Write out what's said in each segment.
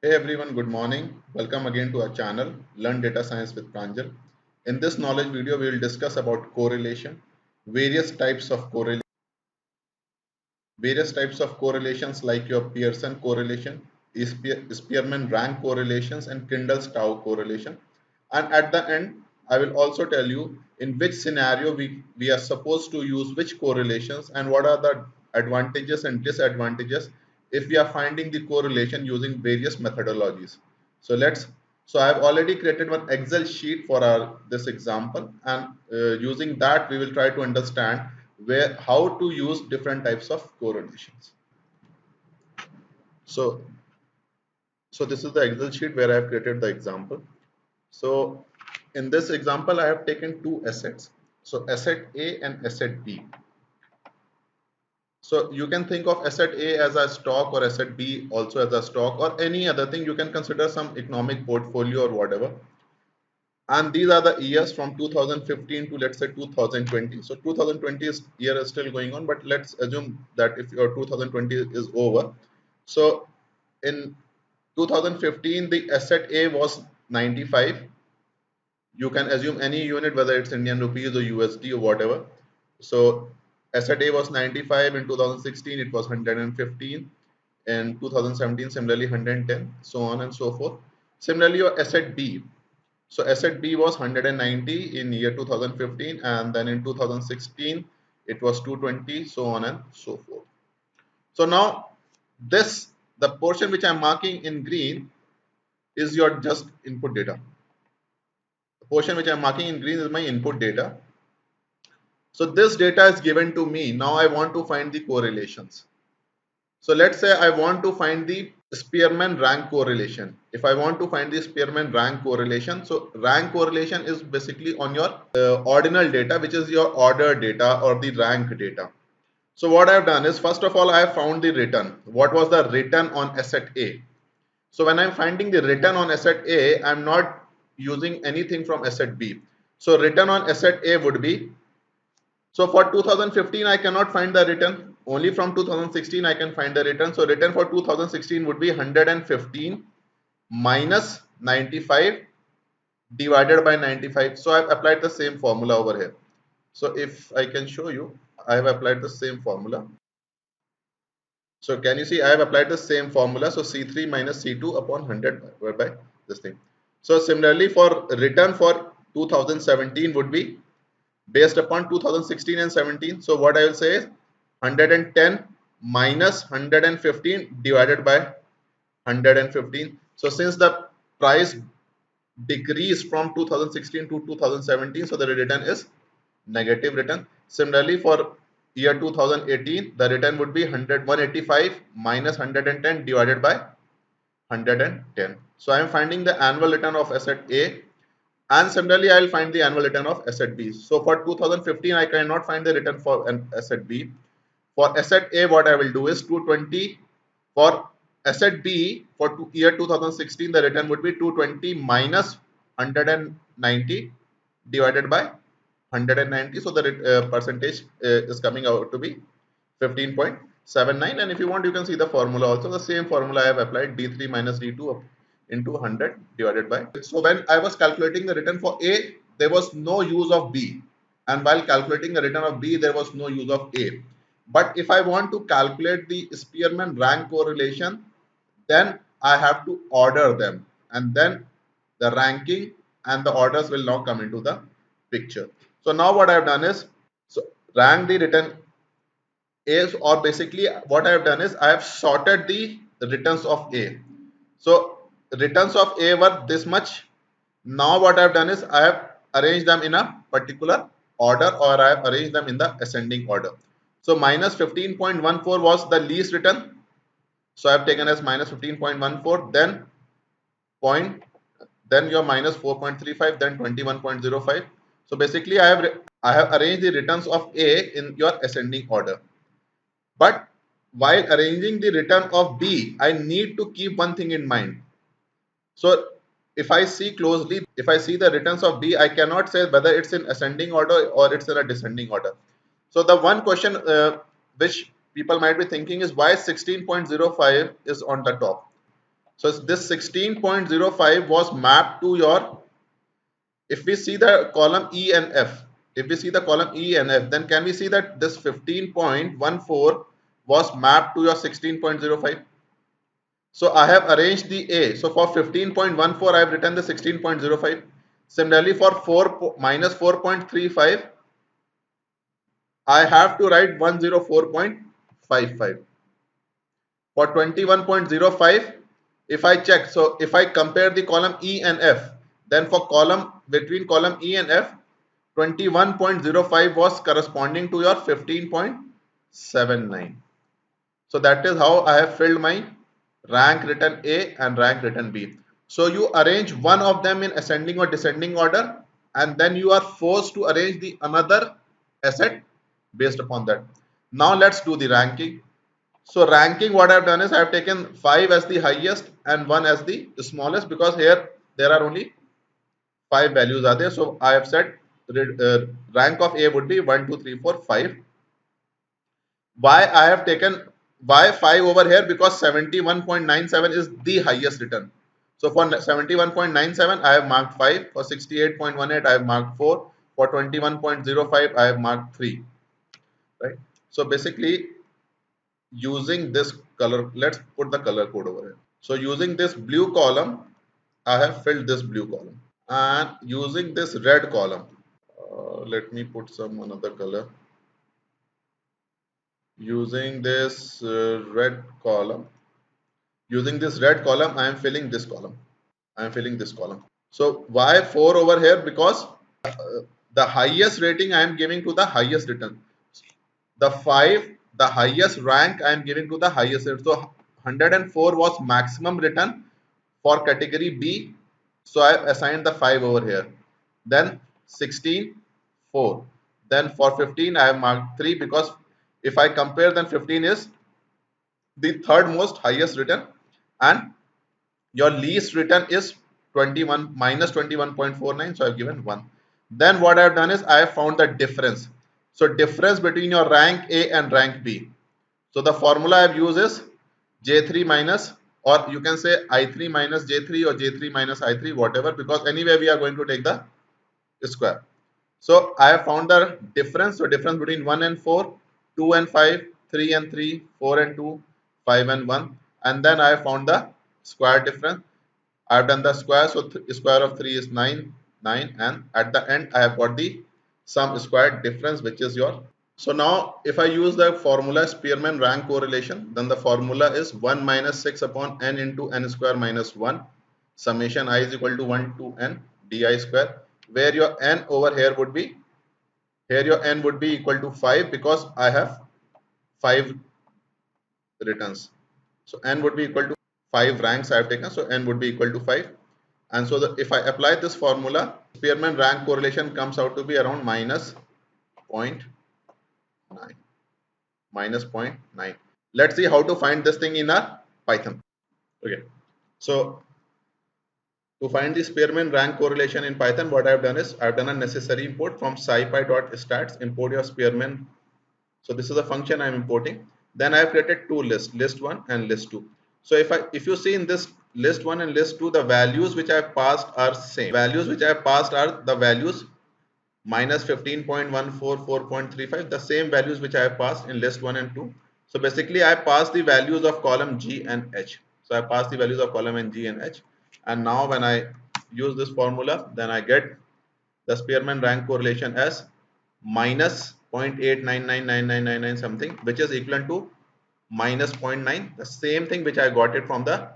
Hey everyone, good morning. Welcome again to our channel, Learn Data Science with Pranjal. In this knowledge video, we will discuss about correlation, various types of correlation, like your Pearson correlation, Spearman rank correlations, and Kendall's tau correlation. And at the end, I will also tell you in which scenario we are supposed to use which correlations and what are the advantages and disadvantages if we are finding the correlation using various methodologies. So I have already created one Excel sheet for our this example, and using that we will try to understand where how to use different types of correlations. So this is the Excel sheet where I have created the example. So in this example, I have taken two assets. So asset A and asset B. So you can think of asset A as a stock or asset B also as a stock or any other thing. You can consider some economic portfolio or whatever. And these are the years from 2015 to let's say 2020. So 2020 year is still going on, but let's assume that if your 2020 is over. So in 2015, the asset A was 95. You can assume any unit, whether it's Indian rupees or USD or whatever. So asset A was 95 in 2016, it was 115. In 2017, similarly 110, so on and so forth. Similarly, your asset B. So asset B was 190 in year 2015, and then in 2016 it was 220, so on and so forth. So now this, the portion which I'm marking in green, is your just input data. The portion which I'm marking in green is my input data. So this data is given to me. Now I want to find the correlations. So let's say I want to find the Spearman rank correlation. If I want to find the Spearman rank correlation, so rank correlation is basically on your ordinal data, which is your order data or the rank data. So what I have done is, first of all, I have found the return. What was the return on asset A? So when I'm finding the return on asset A, I'm not using anything from asset B. So return on asset A would be, so for 2015, I cannot find the return. Only from 2016, I can find the return. So return for 2016 would be 115 minus 95 divided by 95. So I've applied the same formula over here. So if I can show you, I have applied the same formula. So can you see I have applied the same formula. So C3 minus C2 upon 100 by this thing. So similarly for return for 2017 would be based upon 2016 and 17. So what I will say is 110 minus 115 divided by 115. So since the price decreased from 2016 to 2017, so the return is negative return. Similarly for year 2018, the return would be 185 minus 110 divided by 110. So I am finding the annual return of asset A, and similarly I will find the annual return of asset B. So for 2015 I cannot find the return for an asset B. For asset A, what I will do is 220. For asset B for year 2016, the return would be 220 minus 190 divided by 190. So the percentage is coming out to be 15.79. And if you want, you can see the formula also. The same formula I have applied, D3 minus D2 into 100 divided by. So when I was calculating the return for A, there was no use of B. And while calculating the return of B, there was no use of A. But if I want to calculate the Spearman rank correlation, then I have to order them, and then the ranking and the orders will now come into the picture. So now what I have done is, so rank the return is, or basically what I have done is I have sorted the returns of A. So returns of A were this much. Now what I have done is I have arranged them in a particular order, or I have arranged them in the ascending order. So minus 15.14 was the least return. So I have taken as minus 15.14, then point, then your minus 4.35, then 21.05. So basically I have arranged the returns of A in your ascending order. But while arranging the return of B, I need to keep one thing in mind. So if I see closely, if I see the returns of B, I cannot say whether it's in ascending order or it's in a descending order. So the one question which people might be thinking is why 16.05 is on the top. So this 16.05 was mapped to your, if we see the column E and F, if we see the column E and F, then can we see that this 15.14 was mapped to your 16.05? So I have arranged the A. So for 15.14, I have written the 16.05. Similarly, for 4 minus 4.35, I have to write 104.55. For 21.05, if I check, so if I compare the column E and F, then for column between column E and F, 21.05 was corresponding to your 15.79. So that is how I have filled my rank written A and rank written B. So you arrange one of them in ascending or descending order, and then you are forced to arrange the another asset based upon that. Now let's do the ranking. So ranking, what I've done is I've taken 5 as the highest and 1 as the smallest, because here there are only 5 values are there. So I have said rank of A would be 1, 2, 3, 4, 5. Why I have taken why 5 over here? Because 71.97 is the highest return. So for 71.97 I have marked 5. For 68.18 I have marked 4. For 21.05 I have marked 3. Right. So basically using this color, let's put the color code over here. So using this blue column, I have filled this blue column, and using this red column, let me put some another color. Using this red column, I am filling this column. I am filling this column. So why 4 over here? Because the highest rating I am giving to the highest return. The 5, the highest rank I am giving to the highest return. So 104 was maximum return for category B. So I have assigned the 5 over here. Then 16, 4. Then for 15 I have marked 3, because if I compare, then 15 is the third most highest return, and your least return is 21 minus 21.49. So I've given 1. Then what I've done is I have found the difference. So difference between your rank A and rank B. So the formula I've used is J3 minus, or you can say I3 minus J3 or J3 minus I3, whatever, because anyway we are going to take the square. So I have found the difference. So difference between 1 and 4, 2 and 5, 3 and 3, 4 and 2, 5 and 1. And then I have found the square difference. I have done the square. So square of 3 is 9, 9. And at the end, I have got the sum squared difference, which is your. So now if I use the formula Spearman rank correlation, then the formula is 1 minus 6 upon n into n square minus 1. Summation I is equal to 1 to n di square, where your n over here would be, here your n would be equal to 5, because I have 5 returns. So n would be equal to 5 ranks I have taken, so n would be equal to 5. And so if I apply this formula, Spearman rank correlation comes out to be around minus 0.9. Minus 0.9. Let's see how to find this thing in a Python. Okay. So to find the Spearman rank correlation in Python, what I've done is I've done a necessary import from scipy.stats, import your Spearman. So this is a function I'm importing. Then I've created two lists, list 1 and list 2. So if you see in this list 1 and list 2, the values which I've passed are same. Values which I've passed are the values minus 15.144.35, the same values which I have passed in list 1 and 2. So basically I passed the values of column G and H. So I passed the values of column and G and H. And now when I use this formula, then I get the Spearman rank correlation as minus 0.8999999 something, which is equivalent to minus 0.9, the same thing which I got it from the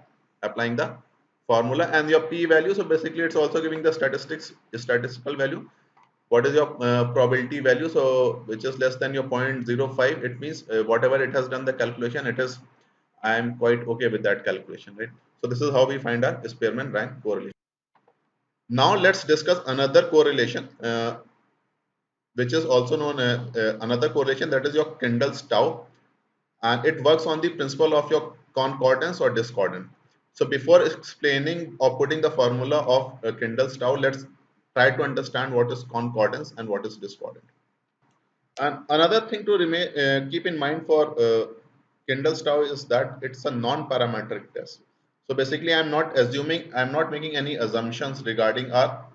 applying the formula. And your p value, so basically it's also giving the statistical value. What is your probability value? So which is less than your 0.05. It means whatever it has done the calculation, it is, I am quite okay with that calculation, right? So this is how we find our Spearman rank correlation. Now let's discuss another correlation, which is also known as another correlation, that is your Kendall's tau, and it works on the principle of your concordance or discordance. So before explaining or putting the formula of Kendall's tau, let's try to understand what is concordance and what is discordant. And another thing to keep in mind for Kendall's tau is that it's a non-parametric test. So basically I'm not making any assumptions regarding our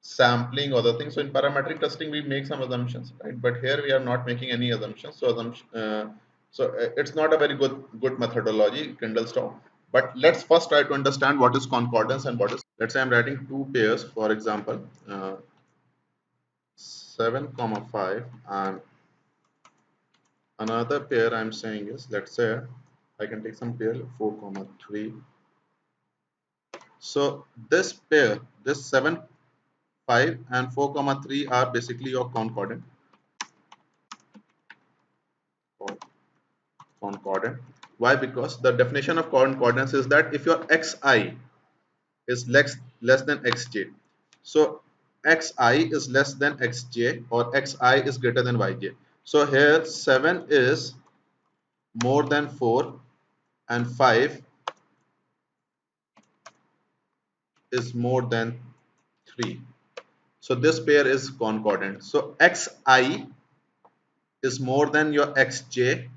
sampling or the thing. So in parametric testing, we make some assumptions, right? But here we are not making any assumptions. So it's not a very good methodology, Kendall Stowe. But let's first try to understand what is concordance and what is. Let's say I'm writing two pairs, for example, 7, 5, and another pair I'm saying is, let's say I can take some pair 4, 3. So this pair, this 7, 5 and 4, 3 are basically your concordant. Concordant. Why? Because the definition of concordance is that if your xi is less than xj, so xi is less than xj or xi is greater than yj. So here 7 is more than 4 and 5 is more than 3. So this pair is concordant. So xi is more than your xj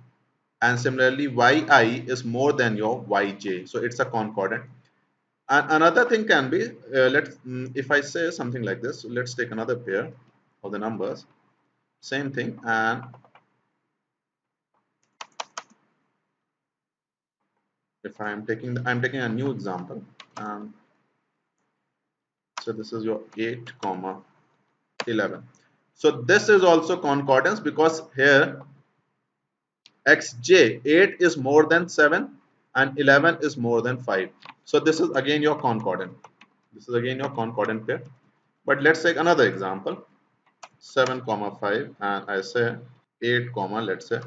and similarly yi is more than your yj. So it's a concordant. And another thing can be, if I say something like this, so let's take another pair of the numbers, same thing, and if I'm taking a new example, so this is your 8, 11. So this is also concordance because here xj 8 is more than 7 and 11 is more than 5. So this is again your concordant. This is again your concordant pair. But let's take another example, 7, 5, and I say 8, let's say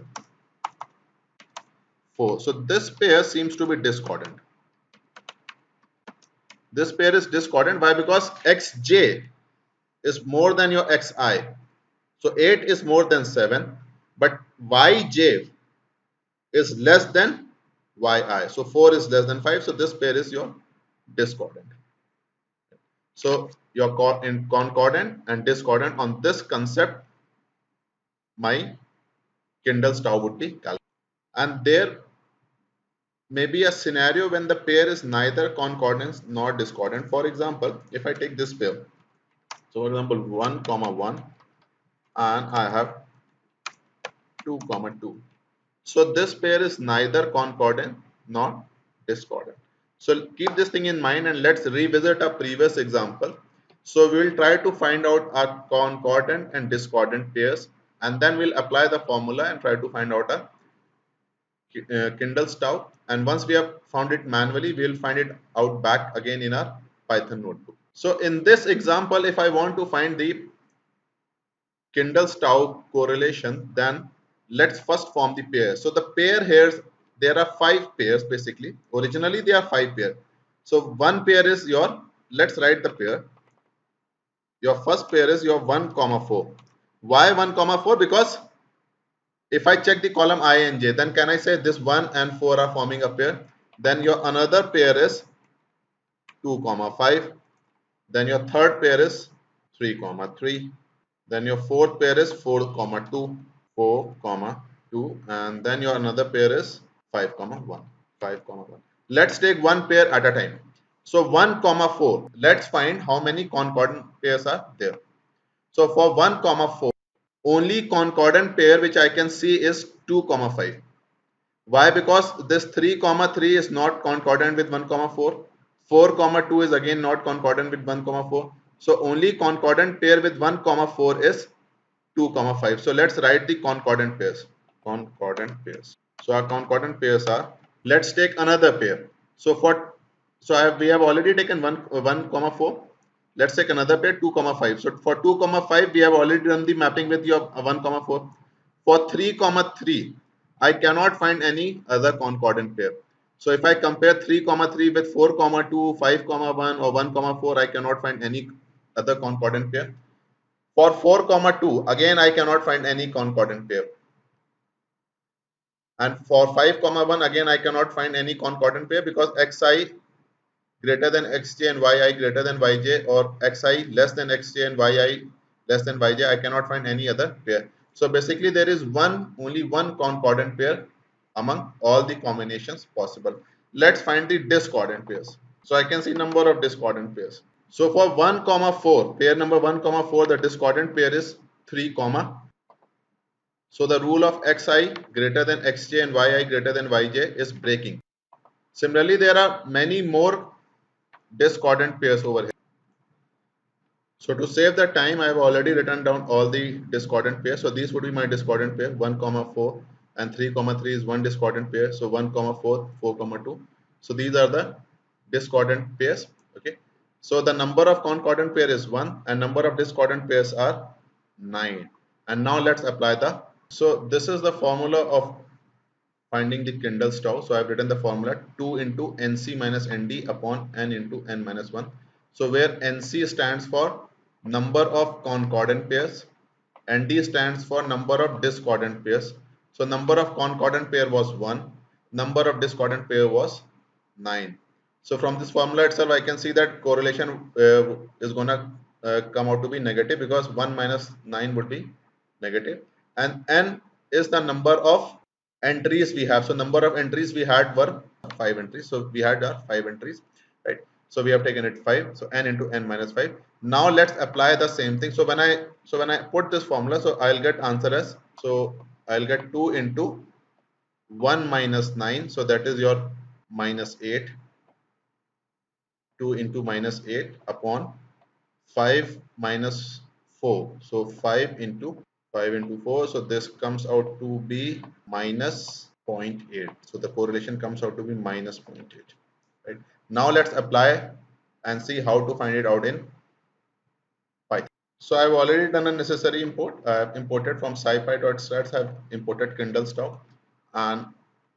4. So this pair seems to be discordant. This pair is discordant. Why? Because xj is more than your xi. So 8 is more than 7, but yj is less than yi. So 4 is less than 5. So this pair is your discordant. So your in concordant and discordant on this concept, my Kendall Stowe would be calculated. And there may be a scenario when the pair is neither concordant nor discordant. For example, if I take this pair, so for example 1, 1 and I have 2, 2. So this pair is neither concordant nor discordant. So keep this thing in mind and let's revisit our previous example. So we will try to find out our concordant and discordant pairs and then we'll apply the formula and try to find out a Kindle Stowe, and once we have found it manually, we will find it out back again in our Python notebook. So in this example, if I want to find the Kindle Stowe correlation, then let's first form the pair. So the pair here, there are 5 pairs basically. Originally there are 5 pairs. So one pair is your, let's write the pair. Your first pair is your 1, 4. Why 1, 4? Because if I check the column I and j, then can I say this 1 and 4 are forming a pair? Then your another pair is 2, 5. Then your third pair is 3, 3. Then your fourth pair is 4, 2. 4, 2. And then your another pair is 5, 1. 5, 1. Let's take one pair at a time. So 1, 4. Let's find how many concordant pairs are there. So for 1, 4, only concordant pair which I can see is 2, 5. Why? Because this 3, 3 is not concordant with 1, 4. 4, 2 is again not concordant with 1, 4. So only concordant pair with 1, 4 is 2, 5. So let's write the concordant pairs. Concordant pairs. So our concordant pairs are. Let's take another pair. So we have already taken 1, 4. Let's take another pair 2, 5. So for 2, 5 we have already done the mapping with your 1, 4. For 3, 3 I cannot find any other concordant pair. So if I compare 3, 3 with 4, 2, 5, 1 or 1, 4, I cannot find any other concordant pair. For 4, 2 again I cannot find any concordant pair. And for 5, 1 again I cannot find any concordant pair because xi greater than xj and yi greater than yj or xi less than xj and yi less than yj, I cannot find any other pair. So basically there is only one concordant pair among all the combinations possible. Let's find the discordant pairs. So I can see number of discordant pairs. So for 1 comma 4, pair number 1 comma 4, the discordant pair is 3 comma. So the rule of xi greater than xj and yi greater than yj is breaking. Similarly, there are many more discordant pairs over here. So to save the time, I have already written down all the discordant pairs. So these would be my discordant pair 1 comma 4 and 3 comma 3 is one discordant pair. So 1 comma 4, 4 comma 2. So these are the discordant pairs. Okay. So the number of concordant pair is 1 and number of discordant pairs are 9. And now let's apply the. So this is the formula of finding the Kendall's tau. So I've written the formula 2 into Nc minus Nd upon N into N minus 1. So where Nc stands for number of concordant pairs, Nd stands for number of discordant pairs. So number of concordant pair was 1, number of discordant pair was 9. So from this formula itself, I can see that correlation is gonna come out to be negative because 1 minus 9 would be negative, and N is the number of entries we have. So number of entries we had were 5 entries. So we had 5 entries, right? So we have taken it 5. So N into N minus 5. Now let's apply the same thing. So when I put this formula, so I'll get answer as, so I'll get 2 into 1 minus 9. So that is your minus 8. 2 into minus 8 upon 5 minus 4. So 5 into 4. So this comes out to be minus 0.8. So the correlation comes out to be minus 0.8. Right. Now let's apply and see how to find it out in Python. So I've already done a necessary import. I have imported from scipy.stats. I have imported Kendall's tau, and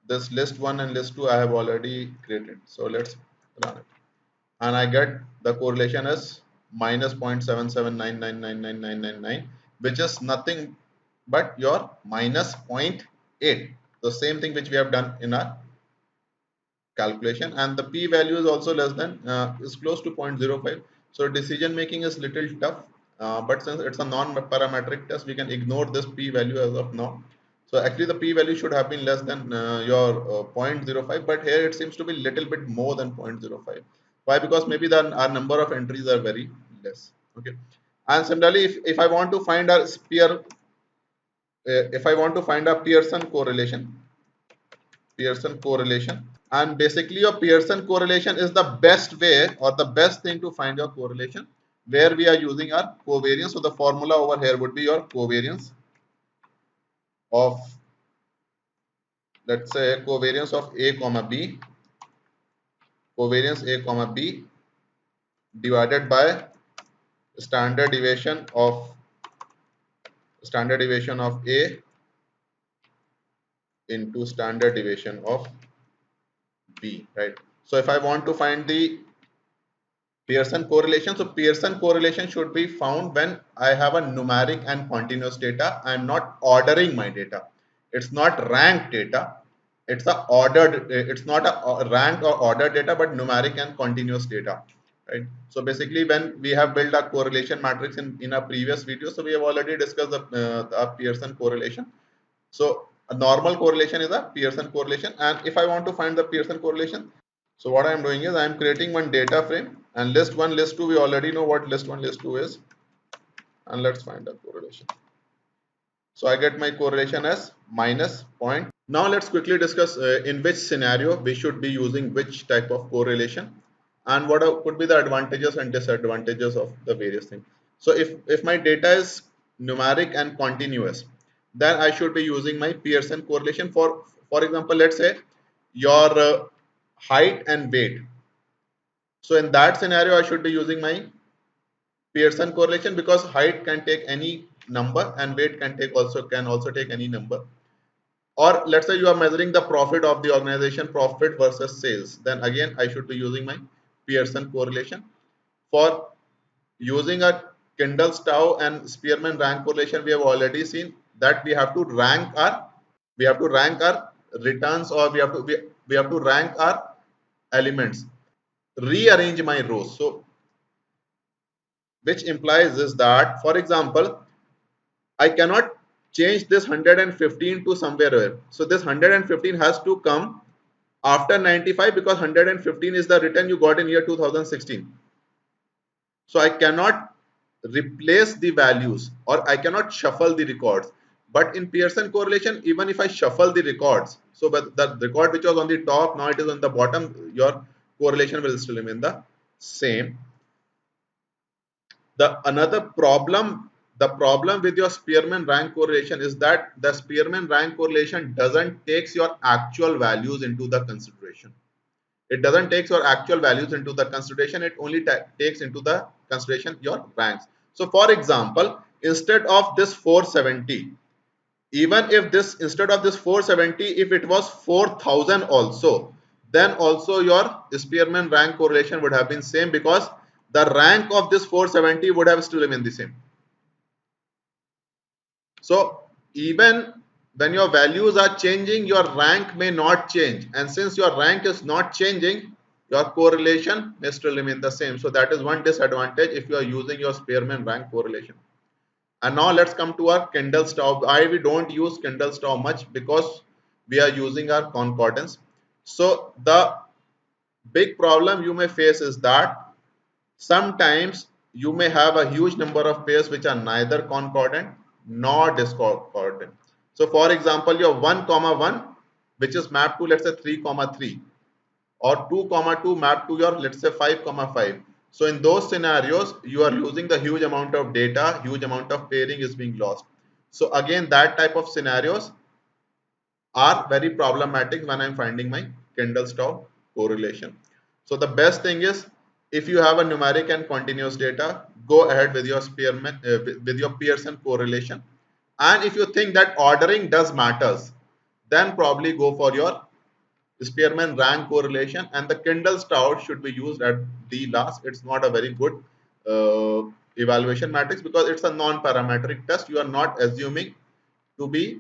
this list 1 and list 2 I have already created. So let's run it. And I get the correlation as minus 0.77999999, which is nothing but your minus 0.8. The same thing which we have done in our calculation, and the p value is also less than is close to 0.05. So decision making is little tough, but since it's a non-parametric test, we can ignore this p value as of now. So actually the p value should have been less than your 0.05, but here it seems to be little bit more than 0.05. Why? Because maybe our number of entries are very less. Okay. And similarly, if I want to find a if I want to find a Pearson correlation, and basically your Pearson correlation is the best way or the best thing to find your correlation, where we are using our covariance. So the formula over here would be your covariance of, let's say, covariance of A comma B, covariance A comma B divided by standard deviation of A into standard deviation of B, right? So if I want to find the Pearson correlation. So Pearson correlation should be found when I have a numeric and continuous data. I am not ordering my data. It's not ranked data. It's a ordered. It's not a ranked or ordered data, but numeric and continuous data. Right. So basically, when we have built a correlation matrix in a previous video, so we have already discussed the Pearson correlation. So a normal correlation is a Pearson correlation, and if I want to find the Pearson correlation, so what I am doing is I am creating one data frame, and list 1, list 2, we already know what list 1, list 2 is, and let's find the correlation. So I get my correlation as minus point. Now let's quickly discuss in which scenario we should be using which type of correlation, and what could be the advantages and disadvantages of the various things. So if my data is numeric and continuous, then I should be using my Pearson correlation. For example, let's say your height and weight. So in that scenario, I should be using my Pearson correlation, because height can take any number and weight can also take any number. Or let's say you are measuring the profit of the organization, profit versus sales, then again I should be using my Pearson correlation. For using a Kendall's tau and Spearman rank correlation, we have already seen that we have to rank our returns, or we have to rank our elements, rearrange my rows. So which implies is that, for example, I cannot change this 115 to somewhere else. So this 115 has to come after 95, because 115 is the return you got in year 2016. So I cannot replace the values, or I cannot shuffle the records. But in Pearson correlation, even if I shuffle the records, so but the record which was on the top, now it is on the bottom, your correlation will still remain the same. The problem with your Spearman rank correlation is that the Spearman rank correlation doesn't takes your actual values into the consideration. It doesn't take your actual values into the consideration. It only takes into the consideration your ranks. So for example, instead of this 470, even if this, instead of this 470, if it was 4000 also, then also your Spearman rank correlation would have been same, because the rank of this 470 would have still remained the same. So even when your values are changing, your rank may not change, and since your rank is not changing, your correlation may still remain the same. So that is one disadvantage if you are using your Spearman rank correlation. And now let's come to our Kendall Stowe. We don't use Kendall Stowe much because we are using our concordance. So the big problem you may face is that sometimes you may have a huge number of pairs which are neither concordant nor discordant. So for example, your 1 comma 1, which is mapped to, let's say, 3 comma 3, or 2 comma 2 mapped to your, let's say, 5 comma 5. So in those scenarios, you are losing the huge amount of data, huge amount of pairing is being lost. So again, that type of scenarios are very problematic when I'm finding my Kendall-Stowe correlation. So the best thing is, if you have a numeric and continuous data, go ahead with your Spearman with your Pearson correlation. And if you think that ordering does matters, then probably go for your Spearman rank correlation, and the Kendall-Stowe should be used at the last. It's not a very good evaluation matrix because it's a non-parametric test. You are not assuming to be,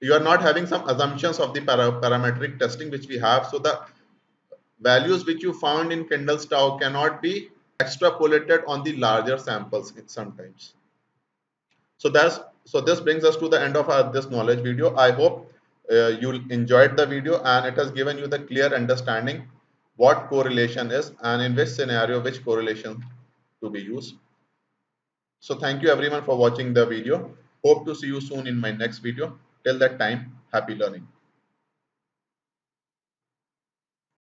you are not having some assumptions of the parametric testing which we have. So the values which you found in Kendall-Stowe cannot be extrapolated on the larger samples sometimes. So that's, so this brings us to the end of this knowledge video. I hope you enjoyed the video and it has given you the clear understanding what correlation is and in which scenario which correlation to be used. So thank you everyone for watching the video. Hope to see you soon in my next video. Till that time, happy learning.